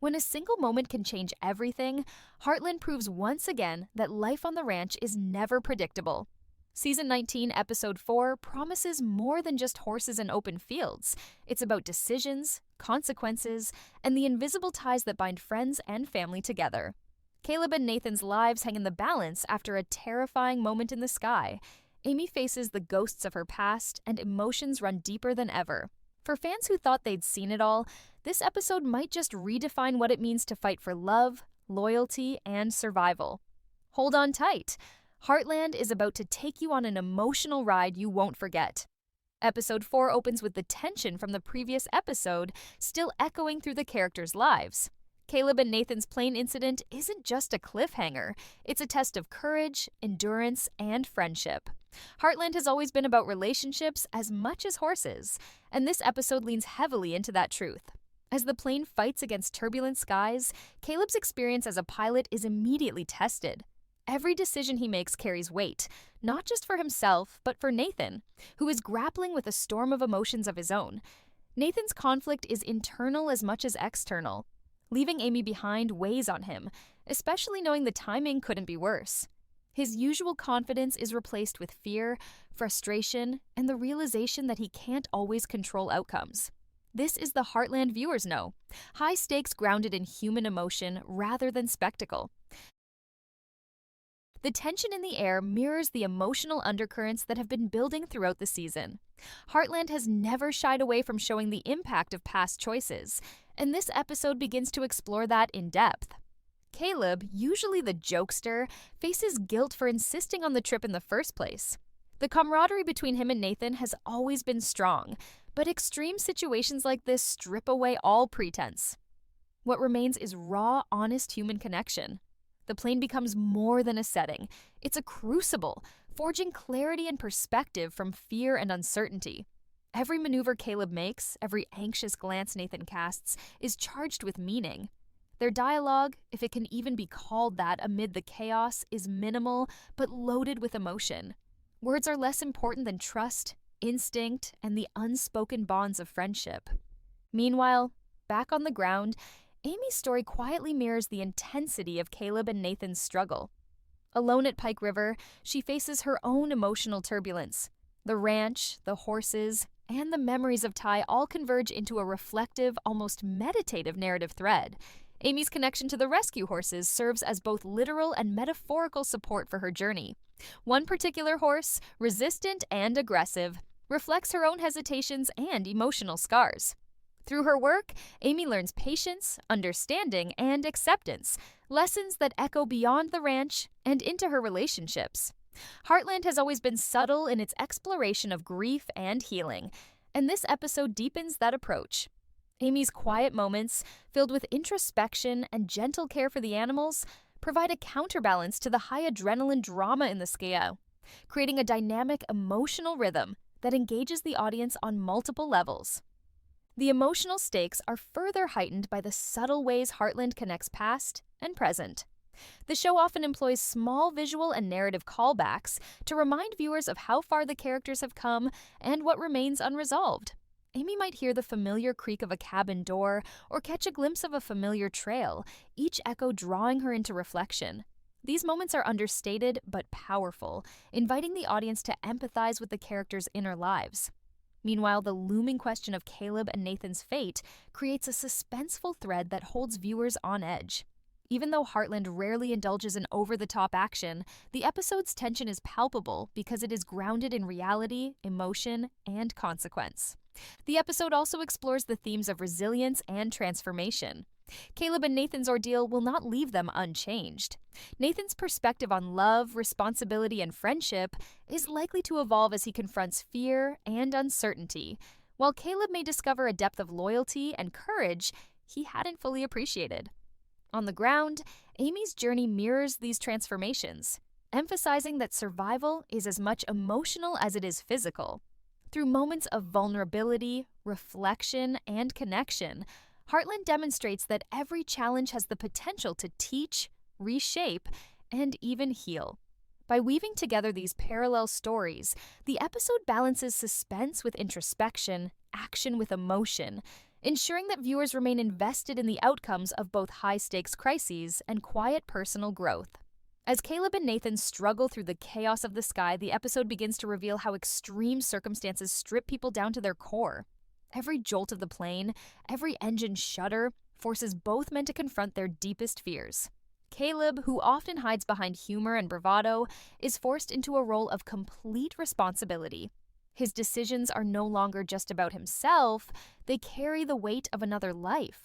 When a single moment can change everything, Heartland proves once again that life on the ranch is never predictable. Season 19, Episode 4 promises more than just horses and open fields. It's about decisions, consequences, and the invisible ties that bind friends and family together. Caleb and Nathan's lives hang in the balance after a terrifying moment in the sky. Amy faces the ghosts of her past, and emotions run deeper than ever. For fans who thought they'd seen it all, this episode might just redefine what it means to fight for love, loyalty, and survival. Hold on tight. Heartland is about to take you on an emotional ride you won't forget. Episode 4 opens with the tension from the previous episode still echoing through the characters' lives. Caleb and Nathan's plane incident isn't just a cliffhanger. It's a test of courage, endurance, and friendship. Heartland has always been about relationships as much as horses, and this episode leans heavily into that truth. As the plane fights against turbulent skies, Caleb's experience as a pilot is immediately tested. Every decision he makes carries weight, not just for himself, but for Nathan, who is grappling with a storm of emotions of his own. Nathan's conflict is internal as much as external. Leaving Amy behind weighs on him, especially knowing the timing couldn't be worse. His usual confidence is replaced with fear, frustration, and the realization that he can't always control outcomes. This is the Heartland viewers know. High stakes grounded in human emotion rather than spectacle. The tension in the air mirrors the emotional undercurrents that have been building throughout the season. Heartland has never shied away from showing the impact of past choices, and this episode begins to explore that in depth. Caleb, usually the jokester, faces guilt for insisting on the trip in the first place. The camaraderie between him and Nathan has always been strong, but extreme situations like this strip away all pretense. What remains is raw, honest human connection. The plane becomes more than a setting. It's a crucible, forging clarity and perspective from fear and uncertainty. Every maneuver Caleb makes, every anxious glance Nathan casts, is charged with meaning. Their dialogue, if it can even be called that amid the chaos, is minimal but loaded with emotion. Words are less important than trust, instinct, and the unspoken bonds of friendship. Meanwhile, back on the ground, Amy's story quietly mirrors the intensity of Caleb and Nathan's struggle. Alone at Pike River, she faces her own emotional turbulence. The ranch, the horses, and the memories of Ty all converge into a reflective, almost meditative narrative thread. Amy's connection to the rescue horses serves as both literal and metaphorical support for her journey. One particular horse, resistant and aggressive, reflects her own hesitations and emotional scars. Through her work, Amy learns patience, understanding, and acceptance, lessons that echo beyond the ranch and into her relationships. Heartland has always been subtle in its exploration of grief and healing, and this episode deepens that approach. Amy's quiet moments, filled with introspection and gentle care for the animals, provide a counterbalance to the high adrenaline drama in the scale, creating a dynamic emotional rhythm that engages the audience on multiple levels. The emotional stakes are further heightened by the subtle ways Heartland connects past and present. The show often employs small visual and narrative callbacks to remind viewers of how far the characters have come and what remains unresolved. Amy might hear the familiar creak of a cabin door or catch a glimpse of a familiar trail, each echo drawing her into reflection. These moments are understated but powerful, inviting the audience to empathize with the characters' inner lives. Meanwhile, the looming question of Caleb and Nathan's fate creates a suspenseful thread that holds viewers on edge. Even though Heartland rarely indulges in over-the-top action, the episode's tension is palpable because it is grounded in reality, emotion, and consequence. The episode also explores the themes of resilience and transformation. Caleb and Nathan's ordeal will not leave them unchanged. Nathan's perspective on love, responsibility, and friendship is likely to evolve as he confronts fear and uncertainty, while Caleb may discover a depth of loyalty and courage he hadn't fully appreciated. On the ground, Amy's journey mirrors these transformations, emphasizing that survival is as much emotional as it is physical. Through moments of vulnerability, reflection, and connection, Heartland demonstrates that every challenge has the potential to teach, reshape, and even heal. By weaving together these parallel stories, the episode balances suspense with introspection, action with emotion, ensuring that viewers remain invested in the outcomes of both high-stakes crises and quiet personal growth. As Caleb and Nathan struggle through the chaos of the sky, the episode begins to reveal how extreme circumstances strip people down to their core. Every jolt of the plane, every engine shudder, forces both men to confront their deepest fears. Caleb, who often hides behind humor and bravado, is forced into a role of complete responsibility. His decisions are no longer just about himself, they carry the weight of another life.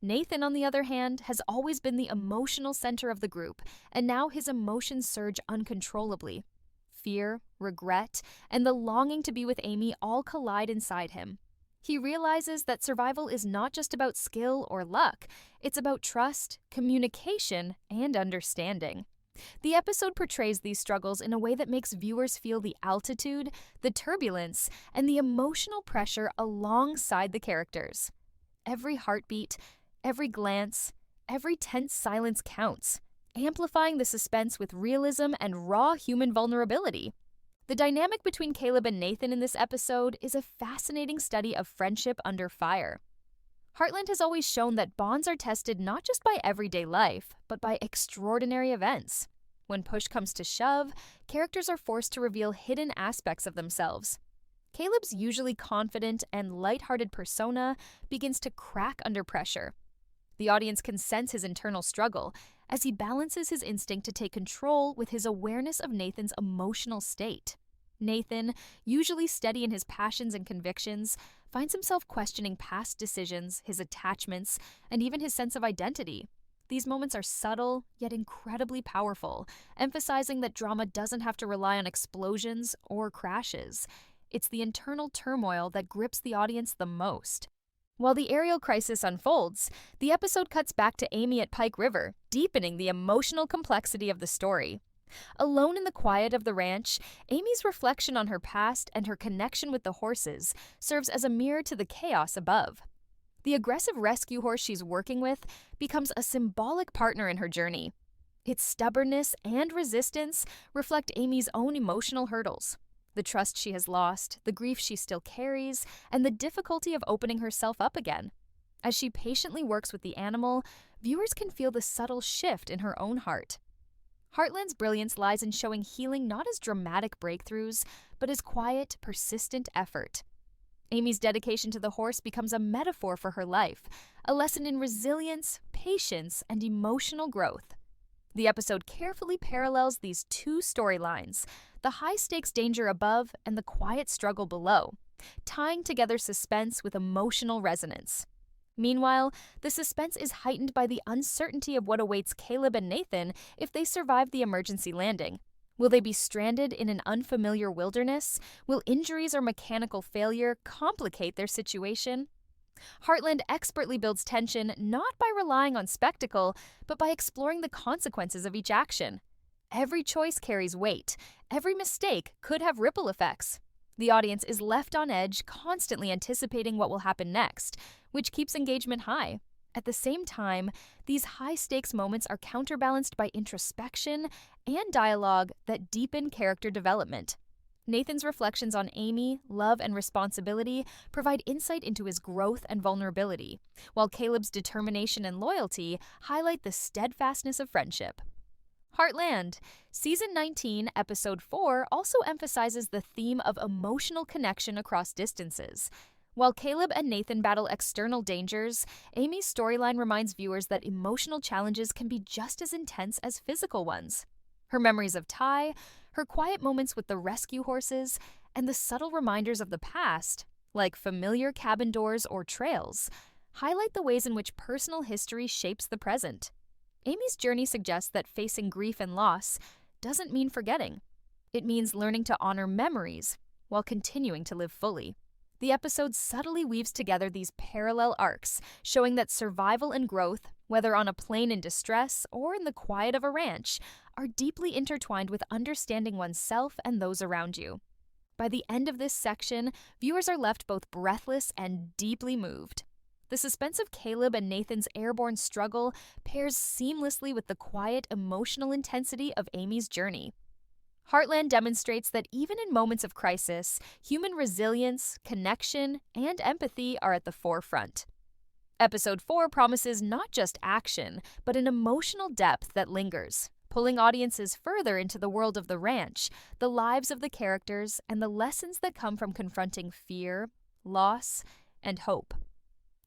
Nathan, on the other hand, has always been the emotional center of the group, and now his emotions surge uncontrollably. Fear, regret, and the longing to be with Amy all collide inside him. He realizes that survival is not just about skill or luck, it's about trust, communication, and understanding. The episode portrays these struggles in a way that makes viewers feel the altitude, the turbulence, and the emotional pressure alongside the characters. Every heartbeat, every glance, every tense silence counts, amplifying the suspense with realism and raw human vulnerability. The dynamic between Caleb and Nathan in this episode is a fascinating study of friendship under fire. Heartland has always shown that bonds are tested not just by everyday life, but by extraordinary events. When push comes to shove, characters are forced to reveal hidden aspects of themselves. Caleb's usually confident and lighthearted persona begins to crack under pressure. The audience can sense his internal struggle as he balances his instinct to take control with his awareness of Nathan's emotional state. Nathan, usually steady in his passions and convictions, finds himself questioning past decisions, his attachments, and even his sense of identity. These moments are subtle, yet incredibly powerful, emphasizing that drama doesn't have to rely on explosions or crashes. It's the internal turmoil that grips the audience the most. While the aerial crisis unfolds, the episode cuts back to Amy at Pike River, deepening the emotional complexity of the story. Alone in the quiet of the ranch, Amy's reflection on her past and her connection with the horses serves as a mirror to the chaos above. The aggressive rescue horse she's working with becomes a symbolic partner in her journey. Its stubbornness and resistance reflect Amy's own emotional hurdles. The trust she has lost, the grief she still carries, and the difficulty of opening herself up again. As she patiently works with the animal, viewers can feel the subtle shift in her own heart. Heartland's brilliance lies in showing healing not as dramatic breakthroughs, but as quiet, persistent effort. Amy's dedication to the horse becomes a metaphor for her life, a lesson in resilience, patience, and emotional growth. The episode carefully parallels these two storylines, the high-stakes danger above and the quiet struggle below, tying together suspense with emotional resonance. Meanwhile, the suspense is heightened by the uncertainty of what awaits Caleb and Nathan if they survive the emergency landing. Will they be stranded in an unfamiliar wilderness? Will injuries or mechanical failure complicate their situation? Heartland expertly builds tension not by relying on spectacle, but by exploring the consequences of each action. Every choice carries weight. Every mistake could have ripple effects. The audience is left on edge, constantly anticipating what will happen next, which keeps engagement high. At the same time, these high-stakes moments are counterbalanced by introspection and dialogue that deepen character development. Nathan's reflections on Amy, love, and responsibility provide insight into his growth and vulnerability, while Caleb's determination and loyalty highlight the steadfastness of friendship. Heartland, Season 19, Episode 4 also emphasizes the theme of emotional connection across distances. While Caleb and Nathan battle external dangers, Amy's storyline reminds viewers that emotional challenges can be just as intense as physical ones. Her memories of Ty, her quiet moments with the rescue horses, and the subtle reminders of the past, like familiar cabin doors or trails, highlight the ways in which personal history shapes the present. Amy's journey suggests that facing grief and loss doesn't mean forgetting. It means learning to honor memories while continuing to live fully. The episode subtly weaves together these parallel arcs, showing that survival and growth, whether on a plane in distress or in the quiet of a ranch, are deeply intertwined with understanding oneself and those around you. By the end of this section, viewers are left both breathless and deeply moved. The suspense of Caleb and Nathan's airborne struggle pairs seamlessly with the quiet, emotional intensity of Amy's journey. Heartland demonstrates that even in moments of crisis, human resilience, connection, and empathy are at the forefront. Episode 4 promises not just action, but an emotional depth that lingers, pulling audiences further into the world of the ranch, the lives of the characters, and the lessons that come from confronting fear, loss, and hope.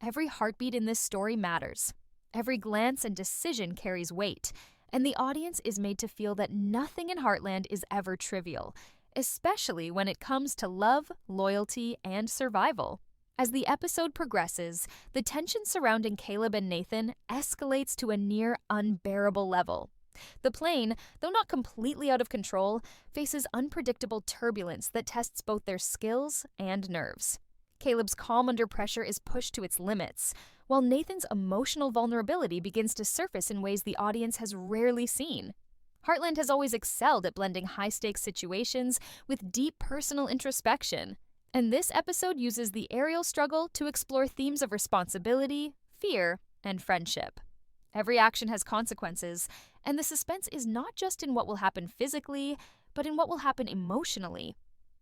Every heartbeat in this story matters. Every glance and decision carries weight, and the audience is made to feel that nothing in Heartland is ever trivial, especially when it comes to love, loyalty, and survival. As the episode progresses, the tension surrounding Caleb and Nathan escalates to a near unbearable level. The plane, though not completely out of control, faces unpredictable turbulence that tests both their skills and nerves. Caleb's calm under pressure is pushed to its limits, while Nathan's emotional vulnerability begins to surface in ways the audience has rarely seen. Heartland has always excelled at blending high-stakes situations with deep personal introspection, and this episode uses the aerial struggle to explore themes of responsibility, fear, and friendship. Every action has consequences, and the suspense is not just in what will happen physically, but in what will happen emotionally.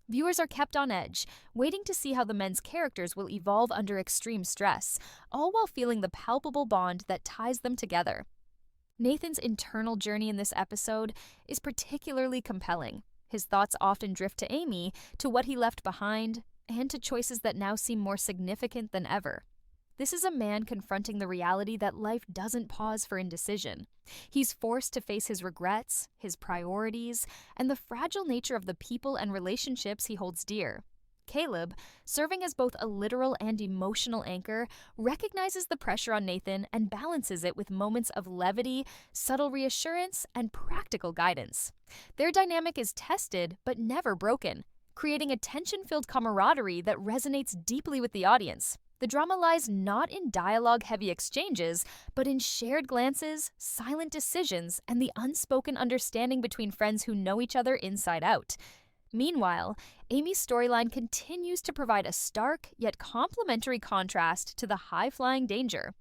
Viewers are kept on edge, waiting to see how the men's characters will evolve under extreme stress, all while feeling the palpable bond that ties them together. Nathan's internal journey in this episode is particularly compelling. His thoughts often drift to Amy, to what he left behind, and to choices that now seem more significant than ever. This is a man confronting the reality that life doesn't pause for indecision. He's forced to face his regrets, his priorities, and the fragile nature of the people and relationships he holds dear. Caleb, serving as both a literal and emotional anchor, recognizes the pressure on Nathan and balances it with moments of levity, subtle reassurance, and practical guidance. Their dynamic is tested but never broken, creating a tension-filled camaraderie that resonates deeply with the audience. The drama lies not in dialogue-heavy exchanges, but in shared glances, silent decisions, and the unspoken understanding between friends who know each other inside out. Meanwhile, Amy's storyline continues to provide a stark yet complementary contrast to the high-flying danger.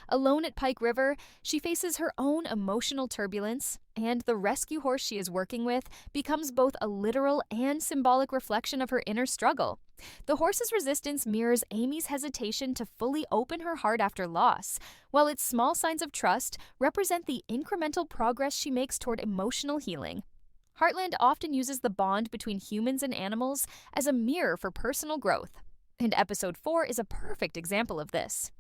Alone at Pike River, she faces her own emotional turbulence, and the rescue horse she is working with becomes both a literal and symbolic reflection of her inner struggle. The horse's resistance mirrors Amy's hesitation to fully open her heart after loss, while its small signs of trust represent the incremental progress she makes toward emotional healing. Heartland often uses the bond between humans and animals as a mirror for personal growth, and Episode 4 is a perfect example of this.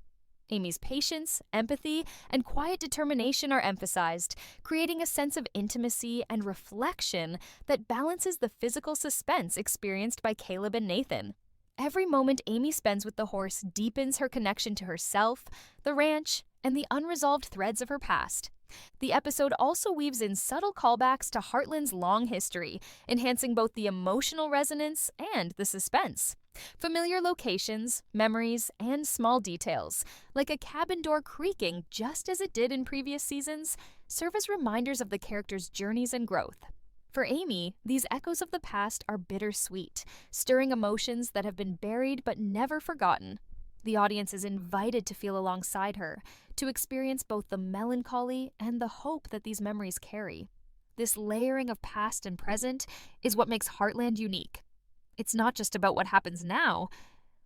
Amy's patience, empathy, and quiet determination are emphasized, creating a sense of intimacy and reflection that balances the physical suspense experienced by Caleb and Nathan. Every moment Amy spends with the horse deepens her connection to herself, the ranch, and the unresolved threads of her past. The episode also weaves in subtle callbacks to Heartland's long history, enhancing both the emotional resonance and the suspense. Familiar locations, memories, and small details, like a cabin door creaking just as it did in previous seasons, serve as reminders of the characters' journeys and growth. For Amy, these echoes of the past are bittersweet, stirring emotions that have been buried but never forgotten. The audience is invited to feel alongside her, to experience both the melancholy and the hope that these memories carry. This layering of past and present is what makes Heartland unique. It's not just about what happens now,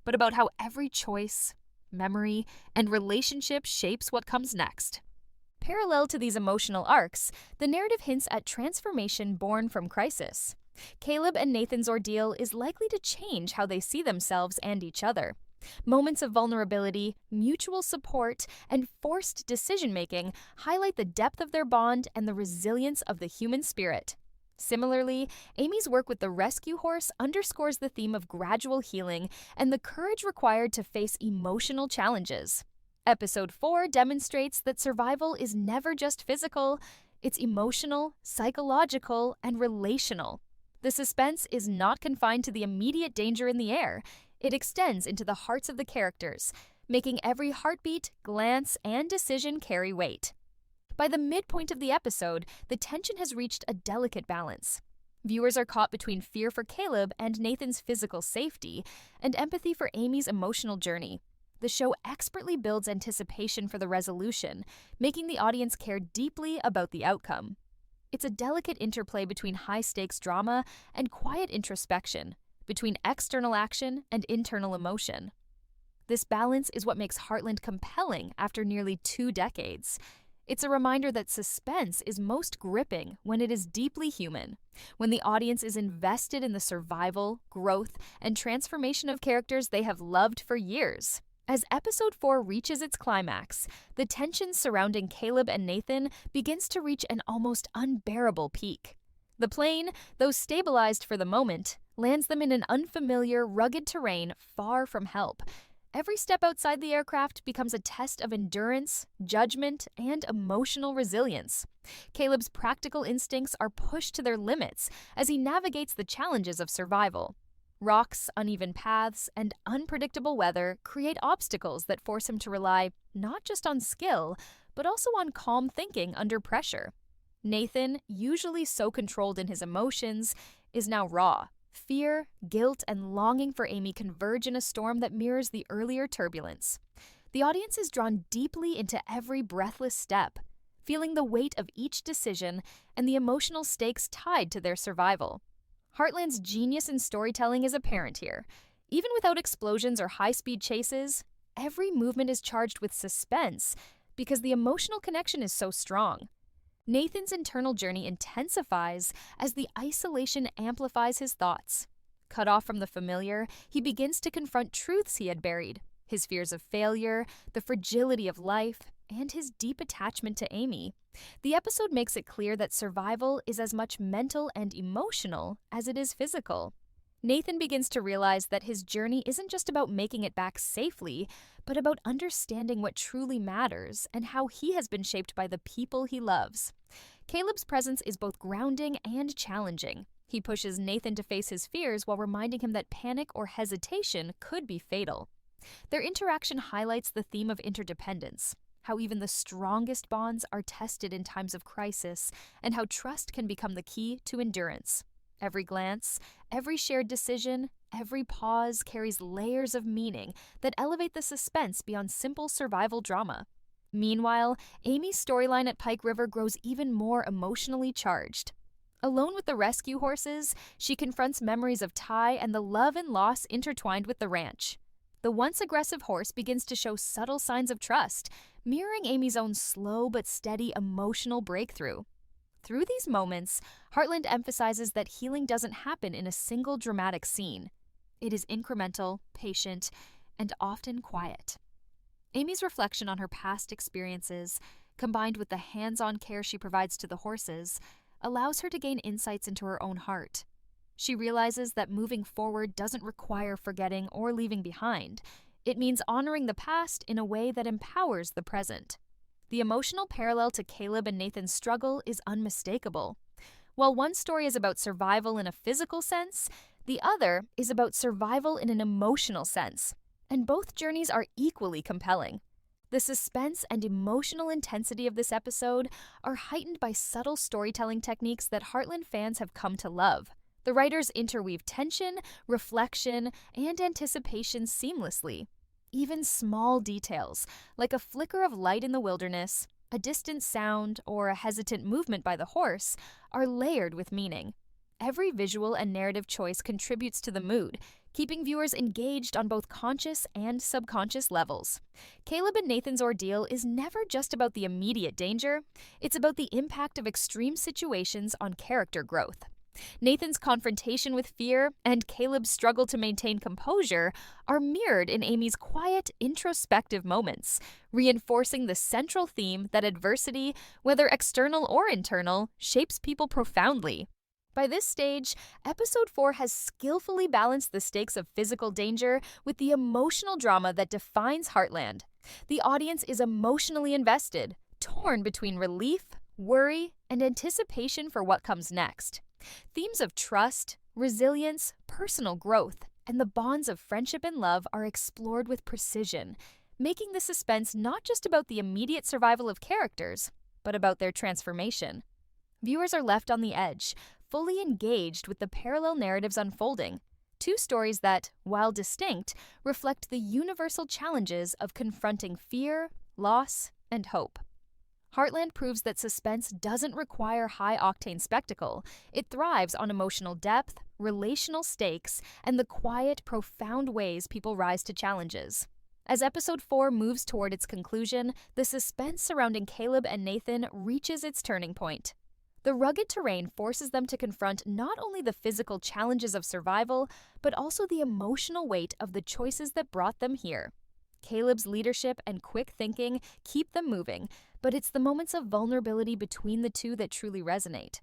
but about how every choice, memory, and relationship shapes what comes next. Parallel to these emotional arcs, the narrative hints at transformation born from crisis. Caleb and Nathan's ordeal is likely to change how they see themselves and each other. Moments of vulnerability, mutual support, and forced decision-making highlight the depth of their bond and the resilience of the human spirit. Similarly, Amy's work with the rescue horse underscores the theme of gradual healing and the courage required to face emotional challenges. Episode 4 demonstrates that survival is never just physical, it's emotional, psychological, and relational. The suspense is not confined to the immediate danger in the air. It extends into the hearts of the characters, making every heartbeat, glance, and decision carry weight. By the midpoint of the episode, the tension has reached a delicate balance. Viewers are caught between fear for Caleb and Nathan's physical safety, and empathy for Amy's emotional journey. The show expertly builds anticipation for the resolution, making the audience care deeply about the outcome. It's a delicate interplay between high-stakes drama and quiet introspection, between external action and internal emotion. This balance is what makes Heartland compelling after nearly 2 decades. It's a reminder that suspense is most gripping when it is deeply human, when the audience is invested in the survival, growth, and transformation of characters they have loved for years. As episode 4 reaches its climax, the tension surrounding Caleb and Nathan begins to reach an almost unbearable peak. The plane, though stabilized for the moment, lands them in an unfamiliar, rugged terrain far from help. Every step outside the aircraft becomes a test of endurance, judgment, and emotional resilience. Caleb's practical instincts are pushed to their limits as he navigates the challenges of survival. Rocks, uneven paths, and unpredictable weather create obstacles that force him to rely not just on skill, but also on calm thinking under pressure. Nathan, usually so controlled in his emotions, is now raw. Fear, guilt, and longing for Amy converge in a storm that mirrors the earlier turbulence. The audience is drawn deeply into every breathless step, feeling the weight of each decision and the emotional stakes tied to their survival. Heartland's genius in storytelling is apparent here. Even without explosions or high-speed chases, every movement is charged with suspense because the emotional connection is so strong. Nathan's internal journey intensifies as the isolation amplifies his thoughts. Cut off from the familiar, he begins to confront truths he had buried, his fears of failure, the fragility of life, and his deep attachment to Amy. The episode makes it clear that survival is as much mental and emotional as it is physical. Nathan begins to realize that his journey isn't just about making it back safely, but about understanding what truly matters and how he has been shaped by the people he loves. Caleb's presence is both grounding and challenging. He pushes Nathan to face his fears while reminding him that panic or hesitation could be fatal. Their interaction highlights the theme of interdependence, how even the strongest bonds are tested in times of crisis, and how trust can become the key to endurance. Every glance, every shared decision, every pause carries layers of meaning that elevate the suspense beyond simple survival drama. Meanwhile, Amy's storyline at Pike River grows even more emotionally charged. Alone with the rescue horses, she confronts memories of Ty and the love and loss intertwined with the ranch. The once aggressive horse begins to show subtle signs of trust, mirroring Amy's own slow but steady emotional breakthrough. Through these moments, Heartland emphasizes that healing doesn't happen in a single dramatic scene. It is incremental, patient, and often quiet. Amy's reflection on her past experiences, combined with the hands-on care she provides to the horses, allows her to gain insights into her own heart. She realizes that moving forward doesn't require forgetting or leaving behind. It means honoring the past in a way that empowers the present. The emotional parallel to Caleb and Nathan's struggle is unmistakable. While one story is about survival in a physical sense, the other is about survival in an emotional sense, and both journeys are equally compelling. The suspense and emotional intensity of this episode are heightened by subtle storytelling techniques that Heartland fans have come to love. The writers interweave tension, reflection, and anticipation seamlessly. Even small details, like a flicker of light in the wilderness, a distant sound, or a hesitant movement by the horse, are layered with meaning. Every visual and narrative choice contributes to the mood, keeping viewers engaged on both conscious and subconscious levels. Caleb and Nathan's ordeal is never just about the immediate danger, it's about the impact of extreme situations on character growth. Nathan's confrontation with fear and Caleb's struggle to maintain composure are mirrored in Amy's quiet, introspective moments, reinforcing the central theme that adversity, whether external or internal, shapes people profoundly. By this stage, Episode 4 has skillfully balanced the stakes of physical danger with the emotional drama that defines Heartland. The audience is emotionally invested, torn between relief, worry, and anticipation for what comes next. Themes of trust, resilience, personal growth, and the bonds of friendship and love are explored with precision, making the suspense not just about the immediate survival of characters, but about their transformation. Viewers are left on the edge, fully engaged with the parallel narratives unfolding, two stories that, while distinct, reflect the universal challenges of confronting fear, loss, and hope. Heartland proves that suspense doesn't require high-octane spectacle. It thrives on emotional depth, relational stakes, and the quiet, profound ways people rise to challenges. As episode 4 moves toward its conclusion, the suspense surrounding Caleb and Nathan reaches its turning point. The rugged terrain forces them to confront not only the physical challenges of survival, but also the emotional weight of the choices that brought them here. Caleb's leadership and quick thinking keep them moving, but it's the moments of vulnerability between the two that truly resonate.